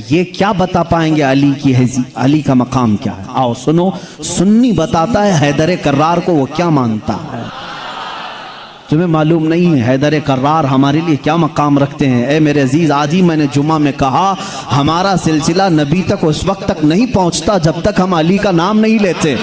یہ کیا بتا پائیں گے علی کی علی کا مقام کیا ہے؟ آؤ سنو، سنی بتاتا ہے حیدر کرار کو وہ کیا مانتا ہے۔ تمہیں معلوم نہیں ہے حیدر کرار ہمارے لیے کیا مقام رکھتے ہیں؟ اے میرے عزیز، آج ہی میں نے جمعہ میں کہا ہمارا سلسلہ نبی تک اس وقت تک نہیں پہنچتا جب تک ہم علی کا نام نہیں لیتے۔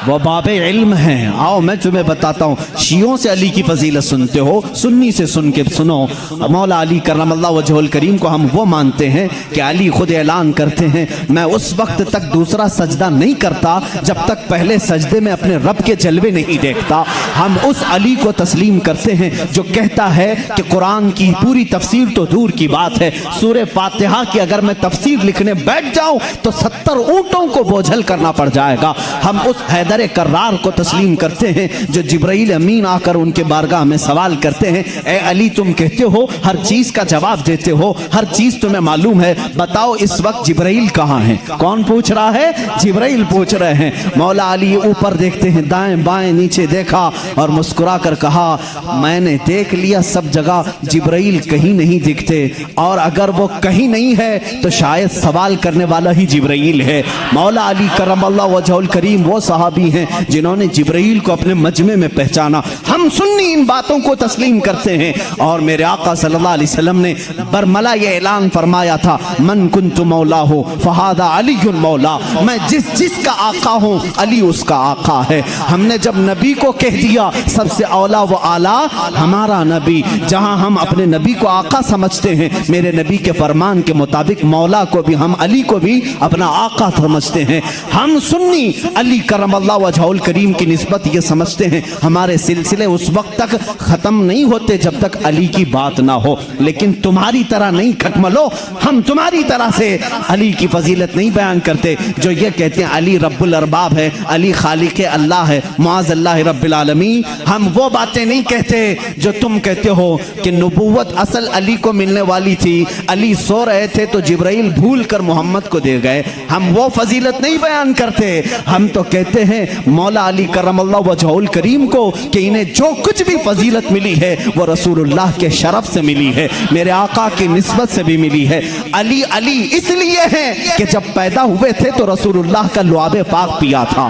وہ باب علم ہیں۔ آؤ میں تمہیں بتاتا ہوں، شیعوں سے علی کی فضیلت سنتے ہو، سنی سے سن کے سنو۔ مولا علی کرم اللہ وجہہ الکریم کو ہم وہ مانتے ہیں کہ علی خود اعلان کرتے ہیں میں اس وقت تک دوسرا سجدہ نہیں کرتا جب تک پہلے سجدے میں اپنے رب کے جلوے نہیں دیکھتا۔ ہم اس علی کو تسلیم کرتے ہیں جو کہتا ہے کہ قرآن کی پوری تفسیر تو دور کی بات ہے، سورہ فاتحہ کی اگر میں تفسیر لکھنے بیٹھ جاؤں تو 70 اونٹوں کو بوجھل کرنا پڑ جائے گا۔ ہم اس حیدر کرار کو تسلیم کرتے ہیں جو جبرائیل امین آ کر ان کے بارگاہ میں سوال کرتے ہیں اے علی تم کہتے ہو ہر چیز کا جواب دیتے ہو، ہر چیز تمہیں معلوم ہے، بتاؤ اس وقت جبرائیل کہاں ہیں؟ کون پوچھ رہا ہے؟ جبرائیل پوچھ رہے ہیں۔ مولا علی اوپر دیکھتے ہیں، دائیں بائیں نیچے دیکھا اور مسکرا کر کہا میں نے دیکھ لیا سب جگہ جبرائیل کہیں نہیں دکھتے، اور اگر وہ کہیں نہیں ہے تو شاید سوال کرنے والا ہی جبرائیل ہے۔ مولا علی کرم اللہ وجہہ الکریم وہ صحابی ہیں جنہوں نے جبرائیل کو اپنے مجمع میں پہچانا۔ ہم سنی ان باتوں کو تسلیم کرتے ہیں، اور میرے آقا صلی اللہ علیہ وسلم نے برملا یہ اعلان فرمایا تھا من کنت مولا ہو فہذا علی مولا، میں جس کا آقا ہوں علی اس کا آقا ہے۔ ہم نے جب نبی کو کہہ دیا سب سے اولا و اعلیٰ ہمارا نبی، جہاں ہم اپنے نبی کو آقا سمجھتے ہیں، میرے نبی کے فرمان کے مطابق مولا کو بھی ہم علی کو بھی اپنا آقا سمجھتے ہیں۔ ہم سنی علی کرم اللہ وجہہ الکریم کی نسبت یہ سمجھتے ہیں ہمارے سلسلے اس وقت تک ختم نہیں ہوتے جب تک علی کی بات نہ ہو، لیکن تمہاری طرح نہیں کھٹملو، ہم تمہاری طرح سے علی کی فضیلت نہیں بیان کرتے جو یہ کہتے ہیں علی رب الارباب ہے، علی خالق اللہ ہے، معاذ اللہ رب العالمین۔ ہم وہ باتیں نہیں کہتے جو تم کہتے ہو کہ نبوت اصل علی کو ملنے والی تھی، علی سو رہے تھے تو جبرائیل بھول کر محمد کو دے گئے۔ ہم وہ فضیلت نہیں بیان کرتے، ہم تو کہتے ہیں مولا علی کرم اللہ وجہہ الکریم کو کہ انہیں جو کچھ بھی فضیلت ملی ہے وہ رسول اللہ کے شرف سے ملی ہے، میرے آقا کی نسبت سے بھی ملی ہے۔ علی علی اس لیے ہے کہ جب پیدا ہوئے تھے تو رسول اللہ کا لعاب پاک پیا تھا۔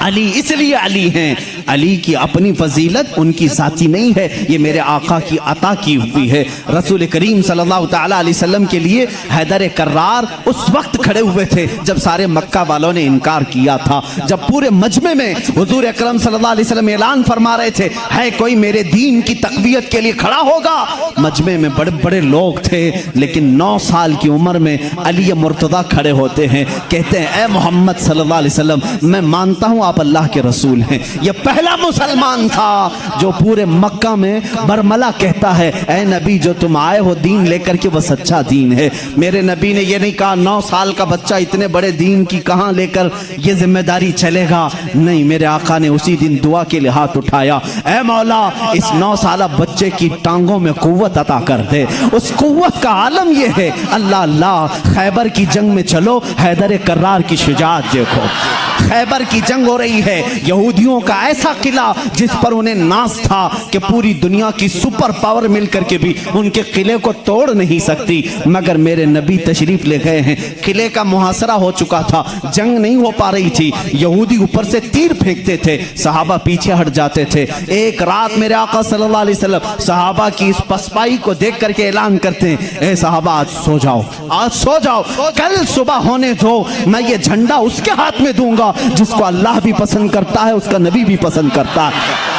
علی اس لیے علی ہیں، علی کی اپنی فضیلت ان کی ذاتی نہیں ہے، یہ میرے آقا کی عطا کی ہوئی ہے۔ رسول کریم صلی اللہ تعالیٰ علیہ وسلم کے لیے حیدر کرار اس وقت کھڑے ہوئے تھے جب سارے مکہ والوں نے انکار کیا تھا، جب پورے مجمع میں حضور اکرم صلی اللہ علیہ وسلم اعلان فرما رہے تھے ہے کوئی میرے دین کی تقویت کے لیے کھڑا ہوگا۔ مجمع میں بڑے بڑے لوگ تھے، لیکن 9 سال کی عمر میں علی مرتضیٰ کھڑے ہوتے ہیں، کہتے ہیں اے محمد صلی اللہ علیہ وسلم میں مانتا ہوں آپ اللہ کے رسول ہیں۔ یہ پہلا مسلمان تھا جو پورے مکہ میں برملا کہتا ہے اے نبی جو تم آئے ہو دین لے کر کے وہ سچا دین ہے۔ میرے نبی نے یہ نہیں کہا 9 سال کا بچہ اتنے بڑے دین کی کہاں لے کر یہ ذمہ داری چلے گا، نہیں، میرے آقا نے اسی دن دعا کے لیے ہاتھ اٹھایا اے مولا اس 9 سالہ بچے کی ٹانگوں میں قوت عطا کر دے۔ اس قوت کا عالم یہ ہے اللہ اللہ، خیبر کی جنگ میں چلو، حیدر کرار کی شجاعت دیکھو۔ خیبر کی جنگ ہو رہی ہے، یہودیوں کا ایسا قلعہ جس پر انہیں ناز تھا کہ پوری دنیا کی سپر پاور مل کر کے بھی ان کے قلعے کو توڑ نہیں سکتی، مگر میرے نبی تشریف لے گئے ہیں۔ قلعے کا محاصرہ ہو چکا تھا، جنگ نہیں ہو پا رہی تھی، یہودی اوپر سے تیر پھینکتے تھے، صحابہ پیچھے ہٹ جاتے تھے۔ ایک رات میرے آقا صلی اللہ علیہ وسلم صحابہ کی اس پسپائی کو دیکھ کر کے اعلان کرتے ہیں اے صحابہ آج سو جاؤ، آج سو جاؤ، کل صبح ہونے دو، میں یہ جھنڈا اس کے ہاتھ میں دوں گا جس کو اللہ بھی پسند کرتا ہے، اس کا نبی بھی پسند کرتا ہے۔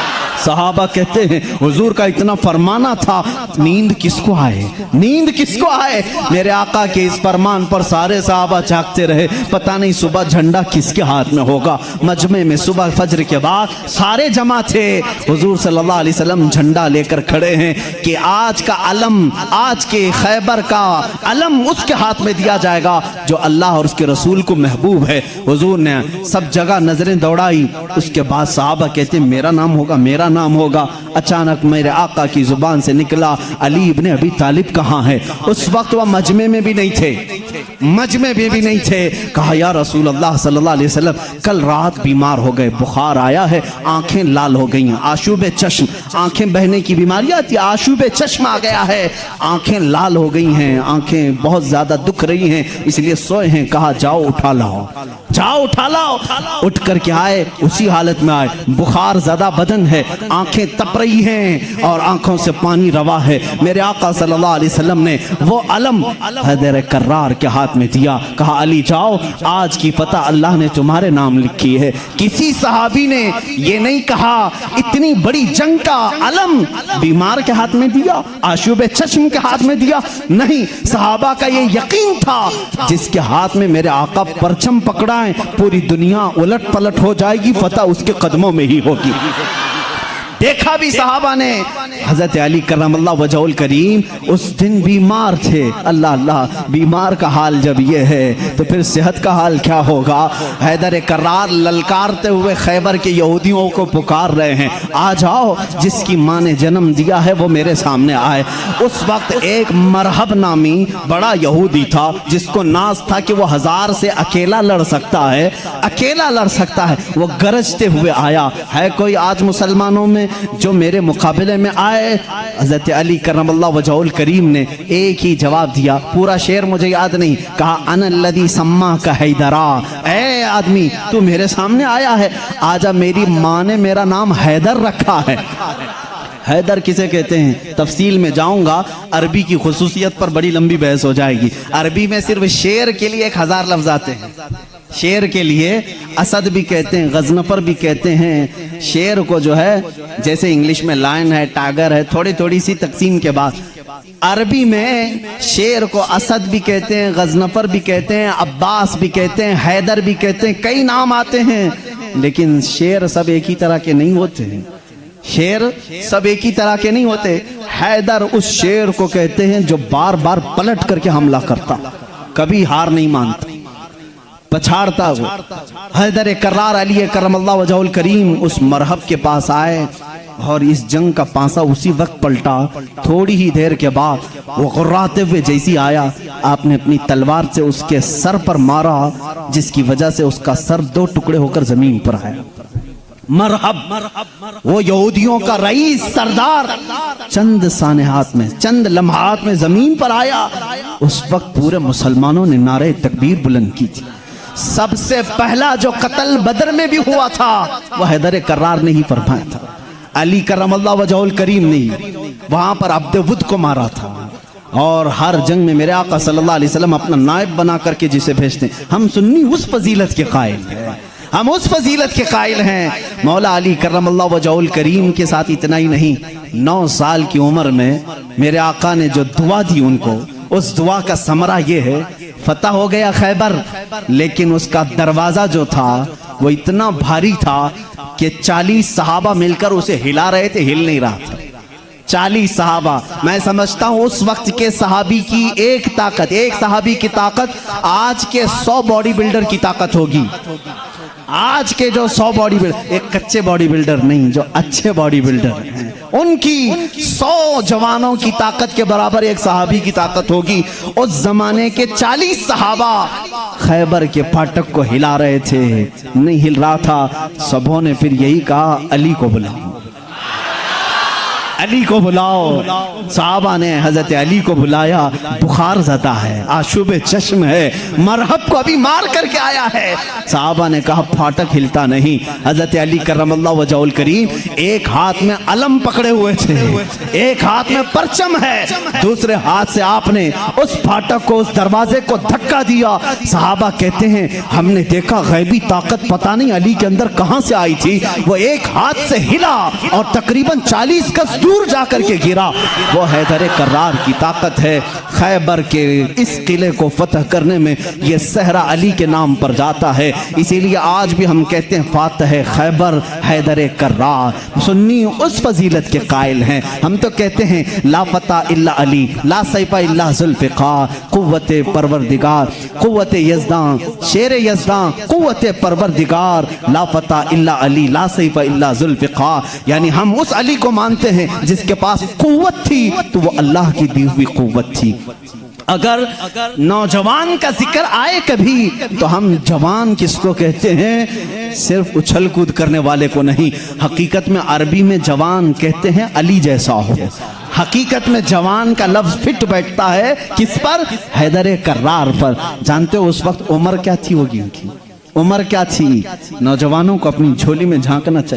صحابہ کہتے ہیں حضور کا اتنا فرمانا تھا، نیند کس کو آئے، نیند کس کو آئے؟ میرے آقا کے اس فرمان پر سارے صحابہ جاگتے رہے، پتہ نہیں صبح جھنڈا کس کے ہاتھ میں ہوگا۔ مجمع میں صبح فجر کے بعد سارے جمع تھے، حضور صلی اللہ علیہ وسلم جھنڈا لے کر کھڑے ہیں کہ آج کا علم، آج کے خیبر کا علم اس کے ہاتھ میں دیا جائے گا جو اللہ اور اس کے رسول کو محبوب ہے۔ حضور نے سب جگہ نظریں دوڑائی، اس کے بعد صحابہ کہتے ہیں میرا نام ہوگا، میرا نام ہوگا۔ اچانک میرے آقا کی زبان سے نکلا علی ابن ابی طالب کہاں ہے؟ اس وقت وہ مجمع میں بھی نہیں تھے، مجمع میں بھی نہیں تھے. کہا یا رسول اللہ صلی اللہ علیہ وسلم کل رات بیمار ہو گئے, بخار آیا ہے, آنکھیں لال ہو گئی ہیں, آشوب چشم, آنکھیں بہنے کی بیماری آتی ہے, آشوب چشم آ گیا ہے, آنکھیں لال ہو گئی ہیں, آنکھیں بہت زیادہ دکھ رہی ہیں, اس لیے سوئے ہیں. کہا جاؤ اٹھا لاؤ, جاؤ اٹھا لاؤ. اٹھ کر کے آئے, اسی حالت میں آئے, بخار زدہ بدن ہے, آنکھیں تپ رہی ہیں اور آنکھوں سے پانی روا ہے. میرے آقا صلی اللہ علیہ وسلم نے وہ علم حیدر کرار کے ہاتھ میں دیا. کہا علی جاؤ, آج کی فتح اللہ نے تمہارے نام لکھی ہے. کسی صحابی نے یہ نہیں کہا اتنی بڑی جنگ کا علم بیمار کے ہاتھ میں دیا, آشوب چشم کے ہاتھ میں دیا. نہیں, صحابہ کا یہ یقین تھا جس کے ہاتھ میں میرے آقا پرچم پکڑائیں پوری دنیا الٹ پلٹ ہو جائے گی, فتح اس کے قدموں میں ہی ہوگی. دیکھا بھی صحابہ نے, حضرت علی کرم اللہ وجہ الکریم اس دن بیمار تھے. اللہ اللہ, بیمار کا حال جب یہ ہے تو پھر صحت کا حال کیا ہوگا. حیدر کرار للکارتے ہوئے خیبر کے یہودیوں کو پکار رہے ہیں, آ جاؤ, جس کی ماں نے جنم دیا ہے وہ میرے سامنے آئے. اس وقت ایک مرحب نامی بڑا یہودی تھا جس کو ناز تھا کہ وہ 1000 سے اکیلا لڑ سکتا ہے, اکیلا لڑ سکتا ہے. وہ گرجتے ہوئے آیا, ہے کوئی آج مسلمانوں میں جو میرے مقابلے میں آئے؟ حضرت علی کرم اللہ وجہ الکریم نے ایک ہی جواب دیا, پورا شعر مجھے یاد نہیں. کہا انا الذی سماک حیدرا, اے آدمی تو میرے سامنے آیا ہے, آجا, میری ماں نے میرا نام حیدر رکھا ہے. حیدر کسے کہتے ہیں تفصیل میں جاؤں گا, عربی کی خصوصیت پر بڑی لمبی بحث ہو جائے گی. عربی میں صرف شیر کے لیے 1000 لفظ آتے ہیں. شیر کے لیے اسد بھی کہتے ہیں, غضنفر بھی کہتے ہیں. شیر کو جو ہے جیسے انگلش میں لائن ہے, ٹائگر ہے, تھوڑی سی تقسیم کے بعد عربی میں شیر کو اسد بھی کہتے ہیں, غضنفر بھی کہتے ہیں, عباس بھی کہتے ہیں, حیدر بھی کہتے ہیں, کئی نام آتے ہیں. لیکن شیر سب ایک ہی طرح کے نہیں ہوتے ہیں, شیر سب ایک ہی طرح کے نہیں ہوتے. حیدر اس شیر کو کہتے ہیں جو بار بار پلٹ کر کے حملہ کرتا, کبھی ہار نہیں مانتا, پچھاڑتا. وہ حیدر کرار علی کرم اللہ وجہ الکریم اس مرحب کے پاس آئے اور اس جنگ کا پانسا اسی وقت پلٹا. تھوڑی ہی دیر کے بعد وہ غراتے ہوئے جیسی آیا, آپ نے اپنی تلوار سے اس کے سر پر مارا, جس کی وجہ سے اس کا سر 2 ٹکڑے ہو کر زمین پر آیا. مرحب, وہ یہودیوں کا رئیس سردار, چند سانحات میں, چند لمحات میں زمین پر آیا. اس وقت پورے مسلمانوں نے نعرہ تکبیر بلند کی تھی. سب سے پہلا جو قتل بدر میں بھی ہوا تھا وہ حیدر کرار نے ہی فرمایا تھا. علی کرم اللہ وجہ الکریم نے وہاں پر عبد ود کو مارا تھا. اور ہر جنگ میں میرے آقا صلی اللہ علیہ وسلم اپنا نائب بنا کر کے جسے بھیجتے ہیں. ہم سنی اس فضیلت کے قائل ہیں, ہم اس فضیلت کے قائل ہیں. مولا علی کرم اللہ وجہ الکریم کے ساتھ اتنا ہی نہیں, 9 سال کی عمر میں میرے آقا نے جو دعا دی ان کو, اس دعا کا ثمرہ یہ ہے, فتح ہو گیا خیبر, لیکن اس کا دروازہ جو تھا وہ اتنا بھاری تھا کہ 40 صحابہ مل کر اسے ہلا رہے تھے, ہل نہیں رہا تھا. 40 صحابہ. میں سمجھتا ہوں اس وقت کے صحابی کی ایک طاقت, ایک صحابی کی طاقت آج کے 100 باڈی بلڈر کی طاقت ہوگی. آج کے جو 100 باڈی بلڈر, ایک کچے باڈی بلڈر نہیں, جو اچھے باڈی بلڈر ہیں, ان کی 100 جوانوں کی طاقت کے برابر ایک صحابی کی طاقت ہوگی. اس زمانے کے 40 صحابہ خیبر کے پھاٹک کو ہلا رہے تھے, نہیں ہل رہا تھا. سبوں نے پھر یہی کہا, علی کو بلاؤ, علی کو بلاؤ. صحابہ نے حضرت علی کو بلایا. بخار زدہ ہے, آشوب چشم ہے, مرحب کو ابھی مار کر کے آیا ہے. صحابہ نے کہا پھاٹک ہلتا نہیں. حضرت علی کرم اللہ وجہ الکریم ایک ہاتھ میں علم پکڑے ہوئے تھے, ایک ہاتھ میں پرچم ہے, دوسرے ہاتھ سے آپ نے اس پھاٹک کو, اس دروازے کو دھکا دیا. صحابہ کہتے ہیں ہم نے دیکھا غیبی طاقت پتہ نہیں علی کے اندر کہاں سے آئی تھی, وہ ایک ہاتھ سے ہلا اور تقریباً 40 گز دور جا کر کے گرا. وہ حیدر کرار کی طاقت ہے. خیبر کے اس قلعے کو فتح کرنے میں یہ صحرا علی کے نام پر جاتا ہے. اسی لیے آج بھی ہم کہتے ہیں فاتح خیبر حیدر کرار. سنی اس فضیلت کے قائل ہیں. ہم تو کہتے ہیں لا فتح الا علی, لا سیف الا ذوالفقار, قوت پروردگار, قوت یزدان, شیر یزدان, قوت پروردگار, لا فتح الا علی, لا سیف الا ذوالفقار. یعنی ہم اس علی کو مانتے ہیں جس کے پاس قوت تھی تو وہ اللہ کی دی ہوئی قوت تھی. اگر نوجوان کا ذکر آئے کبھی تو ہم جوان کس کو کہتے ہیں؟ صرف اچھل کود کرنے والے کو نہیں، حقیقت میں عربی میں جوان کہتے ہیں علی جیسا ہو۔ حقیقت میں جوان کا لفظ فٹ بیٹھتا ہے کس پر؟ حیدر کرار پر۔ جانتے ہو اس وقت عمر کیا تھی ہوگی ان کی؟ عمر کیا تھی؟ نوجوانوں کو اپنی جھولی میں جھانکنا چاہیے۔